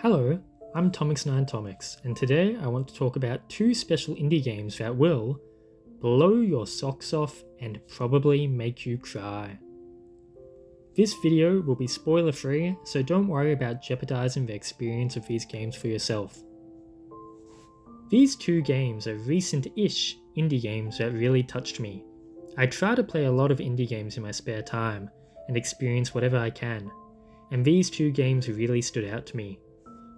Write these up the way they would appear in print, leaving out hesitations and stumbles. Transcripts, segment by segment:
Hello, I'm Tomix9Tomix, and today I want to talk about two special indie games that will blow your socks off and probably make you cry. This video will be spoiler free, so don't worry about jeopardizing the experience of these games for yourself. These two games are recent-ish indie games that really touched me. I try to play a lot of indie games in my spare time and experience whatever I can, and these two games really stood out to me.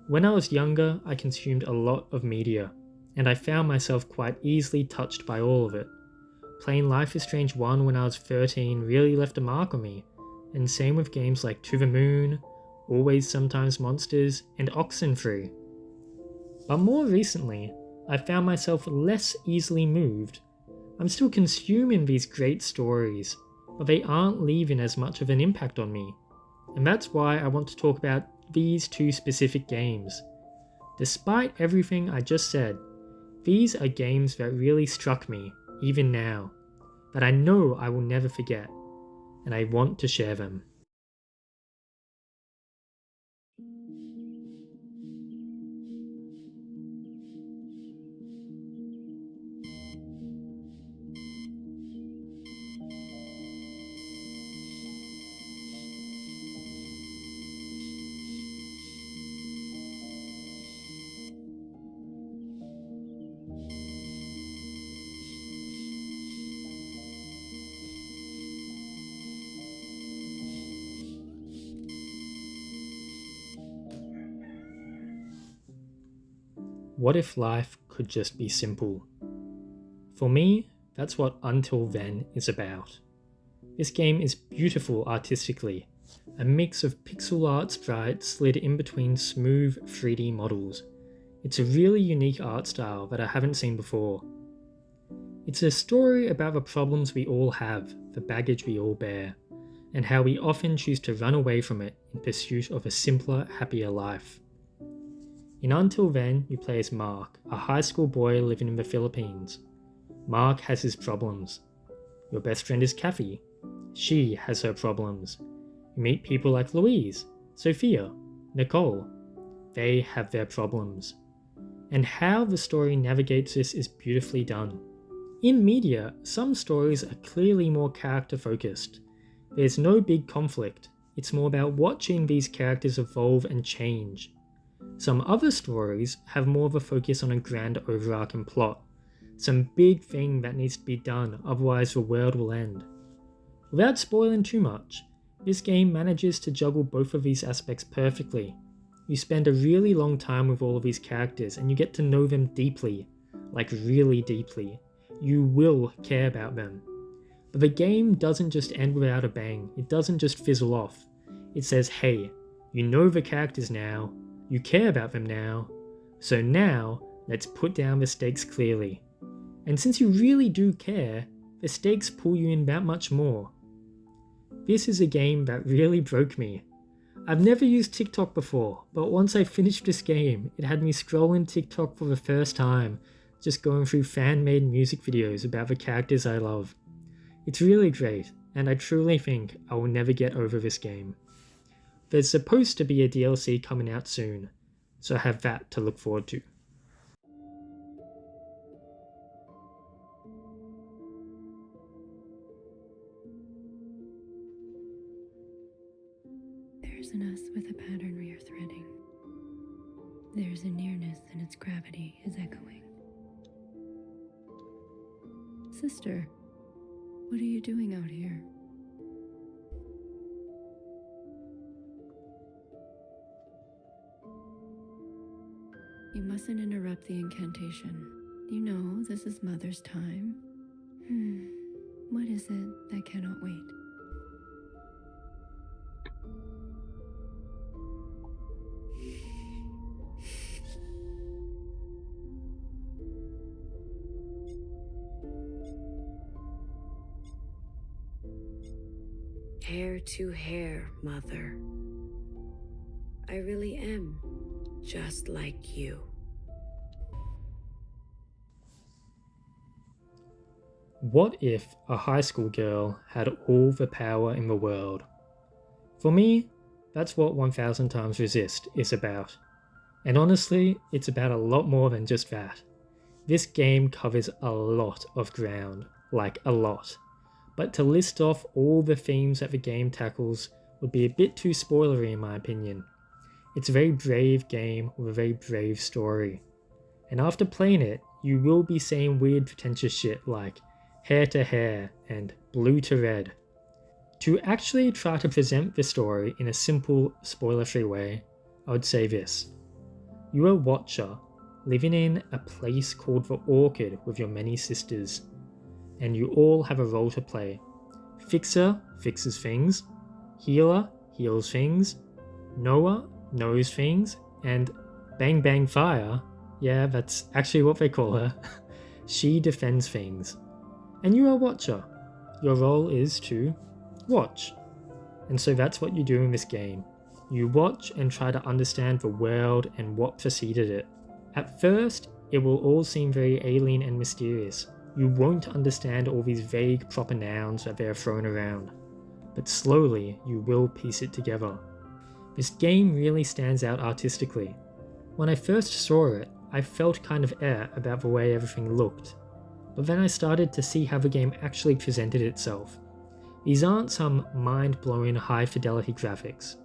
When I was younger, I consumed a lot of media, and I found myself quite easily touched by all of it. Playing Life is Strange 1 when I was 13 really left a mark on me, and same with games like To the Moon, Always Sometimes Monsters, and Oxenfree. But more recently, I found myself less easily moved. I'm still consuming these great stories, but they aren't leaving as much of an impact on me. And that's why I want to talk about these two specific games. Despite everything I just said, these are games that really struck me, even now, that I know I will never forget, and I want to share them. What if life could just be simple? For me, that's what Until Then is about. This game is beautiful artistically, a mix of pixel art sprites slid in between smooth 3D models. It's a really unique art style that I haven't seen before. It's a story about the problems we all have, the baggage we all bear, and how we often choose to run away from it in pursuit of a simpler, happier life. In Until Then, you play as Mark, a high school boy living in the Philippines. Mark has his problems. Your best friend is Kathy. She has her problems. You meet people like Louise, Sophia, Nicole. They have their problems. And how the story navigates this is beautifully done. In media, some stories are clearly more character focused. There's no big conflict, it's more about watching these characters evolve and change. Some other stories have more of a focus on a grand overarching plot, some big thing that needs to be done, otherwise the world will end. Without spoiling too much, this game manages to juggle both of these aspects perfectly. You spend a really long time with all of these characters and you get to know them deeply, like really deeply. You will care about them. But the game doesn't just end without a bang, it doesn't just fizzle off. It says, hey, you know the characters now, you care about them now, so now let's put down the stakes clearly. And since you really do care, the stakes pull you in that much more. This is a game that really broke me. I've never used TikTok before, but once I finished this game, it had me scrolling TikTok for the first time, just going through fan-made music videos about the characters I love. It's really great, and I truly think I will never get over this game. There's supposed to be a DLC coming out soon, so I have that to look forward to. There's an us with a pattern we are threading. There's a nearness and its gravity is echoing. Sister, what are you doing out here? You mustn't interrupt the incantation. You know this is Mother's time. What is it that cannot wait? Hair to hair, Mother. I really am just like you. What if a high school girl had all the power in the world? For me, that's what 1000 Times Resist is about. And honestly, it's about a lot more than just that. This game covers a lot of ground, like a lot. But to list off all the themes that the game tackles would be a bit too spoilery in my opinion. It's a very brave game with a very brave story. And after playing it, you will be saying weird pretentious shit like hair to hair and blue to red. To actually try to present the story in a simple, spoiler-free way, I would say this. You are a watcher, living in a place called the Orchid with your many sisters, and you all have a role to play. Fixer fixes things, healer heals things, knower knows things, and Bang Bang Fire, yeah, that's actually what they call her, she defends things. And you are a watcher. Your role is to watch. And so that's what you do in this game. You watch and try to understand the world and what preceded it. At first, it will all seem very alien and mysterious. You won't understand all these vague proper nouns that they are thrown around. But slowly, you will piece it together. This game really stands out artistically. When I first saw it, I felt kind of about the way everything looked. But then I started to see how the game actually presented itself. These aren't some mind-blowing high-fidelity graphics.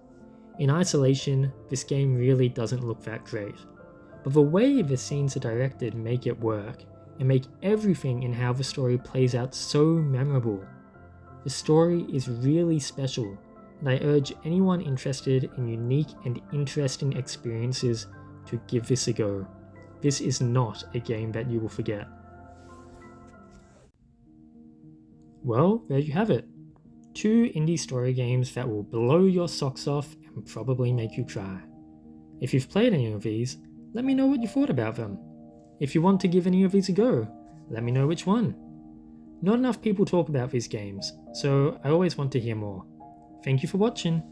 In isolation, this game really doesn't look that great. But the way the scenes are directed make it work, and make everything in how the story plays out so memorable. The story is really special, and I urge anyone interested in unique and interesting experiences to give this a go. This is not a game that you will forget. Well, there you have it. 2 indie story games that will blow your socks off and probably make you cry. If you've played any of these, let me know what you thought about them. If you want to give any of these a go, let me know which one. Not enough people talk about these games, so I always want to hear more. Thank you for watching.